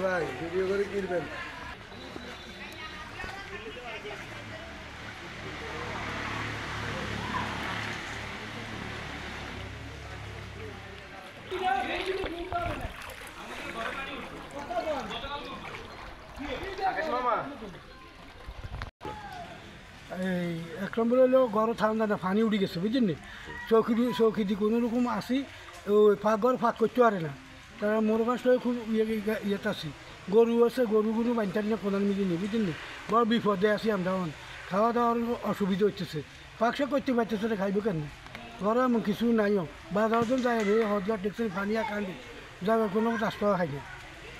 ভাই ভিডিও করে কিনবেন এই এক নম্বর হলো ঘর ঠান্ডা না পানি উঠে গেছে বুঝলেন চৌকি দিয়ে কোনো রকম আসি ওই ঘর ফাঁক করতে পারে না তারা মোর মাসটায় খুব ইয়েতে আছি গরু আছে গরুগুলো বানতে না প্রধান মিলি নি বুঝলেন বড় বিপদে আছি আমরা খাওয়া দাওয়ার অসুবিধা হচ্ছে পাকশা করতে পারতেছে না খাইব কেন ঘরে এমন কিছু নাইও বাজারজন যায় রে হজগার দেখছেন পানি কান্দি যাবে কোনো রাস্তা খাই না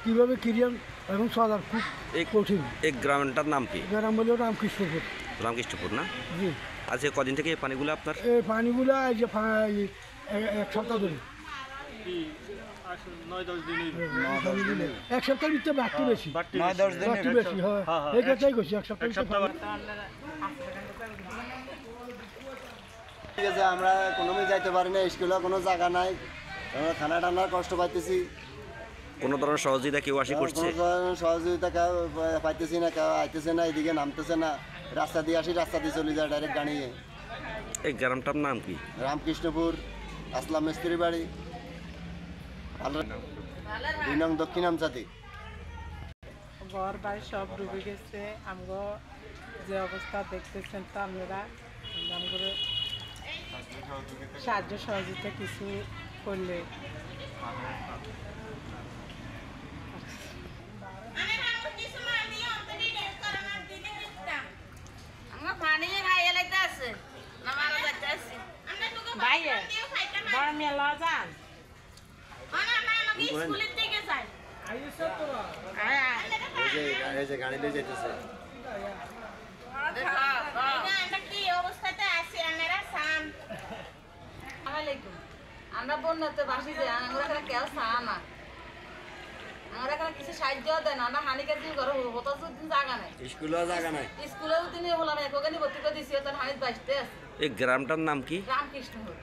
কীভাবে কিরিয়ান এখন চলার খুব কঠিন এই গ্রামটার নাম কি? গ্রাম বলে রামকৃষ্ণপুর। রামকৃষ্ণপুর না? জি। আজকে কদিন থেকে এই পানিগুলো আপনার? এই পানিগুলো এই যে এক সপ্তাহ ধরে। 9-10 দিন। এক সপ্তাহের ভিতরে বাড়তি বেশি। 9-10 দিন বাড়তি বেশি হয়। এই কথাই কইছি এক সপ্তাহ। ঠিক আছে, আমরা কোনোভাবে যাইতে পারি না, স্কুলে কোনো জায়গা নাই, আমরা খানা টানার কষ্ট পাইতেছি। কোনো ধরনের সহযোগিতা কেউ আসি করছে? কোনো ধরনের সহযোগিতা কেউ পাইতেছি না, কেউ আইতেছে না, এদিকে নামতেছে না, রাস্তা দিয়ে আসি রাস্তা দিয়ে চলে যায় ডাইরেক্ট গাড়িয়ে। এই গ্রামটার নাম কি? রামকৃষ্ণপুর, আসলাম মিস্ত্রি বাড়ি, 2 নং দক্ষিণ আমচাতি। ঘর বাড়ি সব ডুবে গেছে। আমগো যে অবস্থা দেখতেছেন তো আপনারা, আমগো সাহায্য সহযোগিতা কিছু করলে। গাড়ি দিয়ে যেতেছে আমরা বন্যাতে বাসি যে আমরা কেউ চা না, আমরা কিছু সাহায্য দেয় না। আমরা হানিকে দিন ঘর হতো জায়গা নাই, স্কুলেও জায়গা নাই, স্কুলেও তিনি বললাম ওখানে ভর্তি করে দিছি, তার হানিত বাঁচতে আছে। এই গ্রামটার নাম কি? রামকৃষ্ণপুর।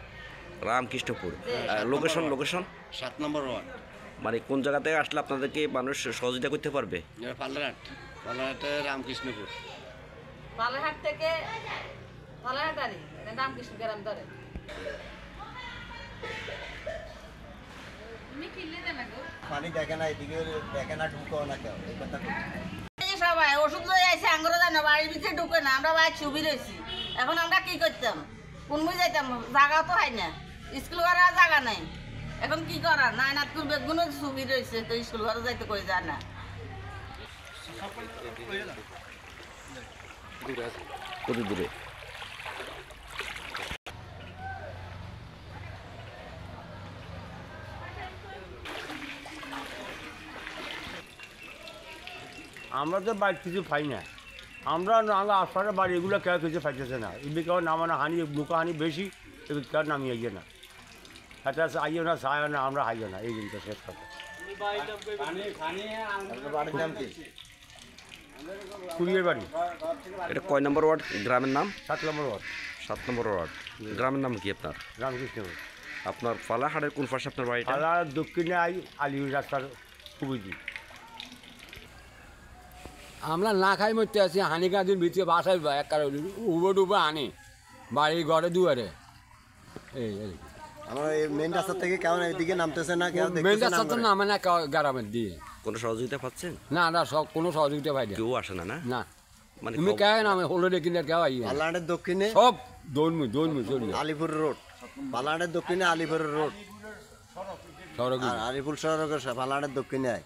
রামকৃষ্ণপুর। লোকেশন 7 নম্বর ওয়ার্ড। মানে কোন জায়গা থেকে আসলে আপনাদেরকে মানুষ সহযোগিতা করতে পারবে? পাল্লাহাটে রামকৃষ্ণপুর। পাল্লাহাট থেকে পাল্লাহাট আরি রামকৃষ্ণ গ্রাম ধরে। পানি দেখে না, এদিকে দেখে না, ঢুকো না কেউ, এই কথা সবাই ওষুধ লই আইছে, আঙ্গুর জানা বাড়ির ভিতরে ঢুকে না, আমরা বাইরে ছবি রয়েছি। এখন আমরা কি করতাম, কোন বই যাইতাম, জায়গা তো হয় না, স্কুল করার জায়গা নাই। এখন কি করার, নাইনাথপুর বেগুনও ছবি রয়েছে, তো স্কুল ঘরে যাইতে করে যায় না। কত দূরে? আমরা তো বাড়ি কিছু পাই না, আমরা আশপাশের বাড়ি এগুলো কেউ কিছু পাইতেছে না। এদিকে নামানো হানি মুখা হানি বেশি, এগুলো কেউ নামিয়ে আইয়ে না, হাতে আইও না, সায় না, আমরা হাইও না, এই জিনিসটা শেষ কথা। কুড়িয়ের বাড়ি। এটা কয় নম্বর ওয়ার্ড? গ্রামের নাম 7 নম্বর ওয়ার্ড। 7 নম্বর ওয়ার্ড। গ্রামের নাম কি আপনার? রামকৃষ্ণপুর। আপনার পালাহাটের কোন পাশে আপনার বাড়িটা? পালাহাট দক্ষিণে আলিউর রাস্তার খুবই। আমরা না খাই মরতে আছি, হানিকা দিন ভিতরে বাসায় এক কারো উবো টুবো আনি বাড়ি ঘরে দুয়ারে। এই আমরা এই মেন রাস্তা থেকে কেমন এদিকে নামতেছে না, কেউ মেন রাস্তা তো নামে না গ্রামের দিয়ে। কোনো সহযোগিতা পাচ্ছেন? না না, সব কোনো সহযোগিতা পাই না, কেউ আসে না। না মানে তুমি কে নামে হলো কিনে কেউ আই পাল্লাহাটের দক্ষিণে সব দৌড়মু চলি আলিপুর রোড, পাল্লাহাটের দক্ষিণে আলিপুর রোড সড়ক, আর আলিপুর সড়কের পাল্লাহাটের দক্ষিণে আয়।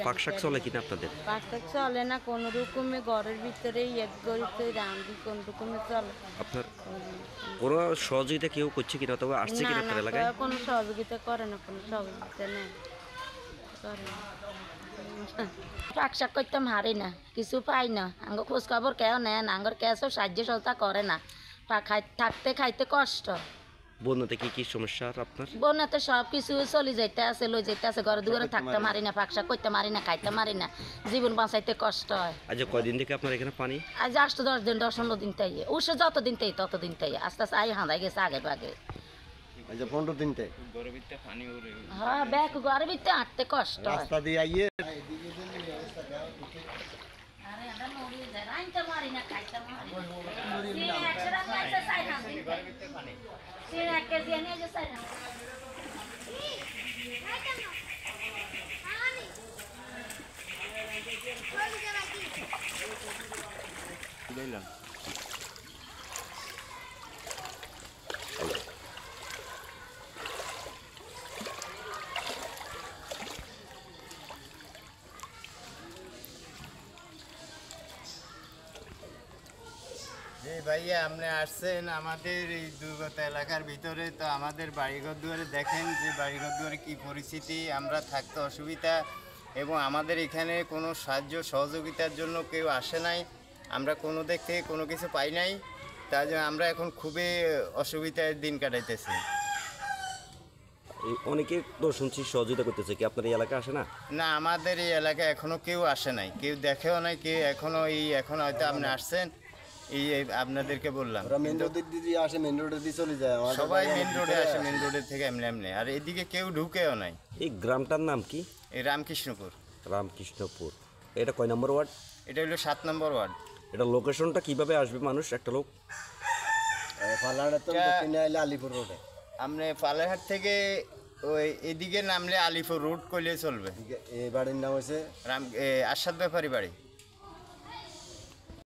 পাক শাক চলে কিনা আপনাদের? পাকশাক চলে না কোনো রকমে, ঘরের ভিতরেই এক গড়িতে রান্ধি কোন রকমে চলে। আপনার কোনো সহযোগিতা কেউ করছে কিনা, তবে আসছে কিনা আপনার এলাকায়? কোনো সহযোগিতা করে না, কোনো সহযোগিতা নেই, করে না। পাকশাক করতাম হারি না, কিছু পাই না, আঙ্গ খোঁজ খবর কেউ নেয় না, আঙ্গর কেউ সাহায্য সহযোগিতা করে না, থাকতে খাইতে কষ্ট। বন্যাতে কি কি সমস্যা আপনার? বন্যাতে সব কিছু চলে যাইতে আছে, লই যাইতে আছে, ঘরে দুয়ারে থাকতে মারি না, পাকশাক করতে মারি না, খাইতে মারি না, জীবন বাঁচাইতে কষ্ট হয়। আজ কয়দিন থেকে আপনার এখানে পানি? আজ 8-10 দিন 10-15 দিন তাই উঠছে, যতদিন তাই ততদিন তাই আস্তে আস্তে আই হাঁদাই গেছে আগে ভাগে। 15 দিনতে হ্যাঁ, ব্যাগ ঘরের ভিতরে হাঁটতে কষ্ট হয়। রাস্তা দিয়ে আইয়ে ভাইয়া আপনি আসছেন আমাদের এই দুর্গত এলাকার ভিতরে, তো আমাদের বাড়িঘর দুয়ারে দেখেন যে বাড়িঘর দুয়ারে কী পরিস্থিতি, আমরা থাকতে অসুবিধা, এবং আমাদের এখানে কোনো সাহায্য সহযোগিতার জন্য কেউ আসে নাই, আমরা কোনো দিক থেকে কোনো কিছু পাই নাই, তার জন্য আমরা এখন খুবই অসুবিধায় দিন কাটাইতেছি। অনেকে তো শুনছি সহযোগিতা করতেছে, কি আপনার এই এলাকা আসে না? না, আমাদের এই এলাকায় এখনো কেউ আসে নাই, কেউ দেখেও নাই, কেউ এখনো এখন হয়তো আপনি আসছেন এই আপনাদেরকে বললাম, মেন রোডের দিদি আসে, মেন রোডের দিয়ে চলে যায়, সবাই মেন রোডে আসে, মেন রোডের থেকে এমনি এমনি, আর এদিকে কেউ ঢুকেও নাই। এই গ্রামটার নাম কি? এই রামকৃষ্ণপুর। রামকৃষ্ণপুর। এটা কয় নম্বর ওয়ার্ড? এটা হলো 7 নম্বর ওয়ার্ড। এটা লোকেশনটা কিভাবে আসবে মানুষ, একটা লোক? ফালাহাট তো দক্ষিণে আইলে আলিপুর রোডে, আপনি পালেরহাট থেকে ওই এদিকে নামলে আলিপুর রোড কইলে চলবে। এই বাড়ির নাম হচ্ছে আরশাদ ব্যাপারী বাড়ি।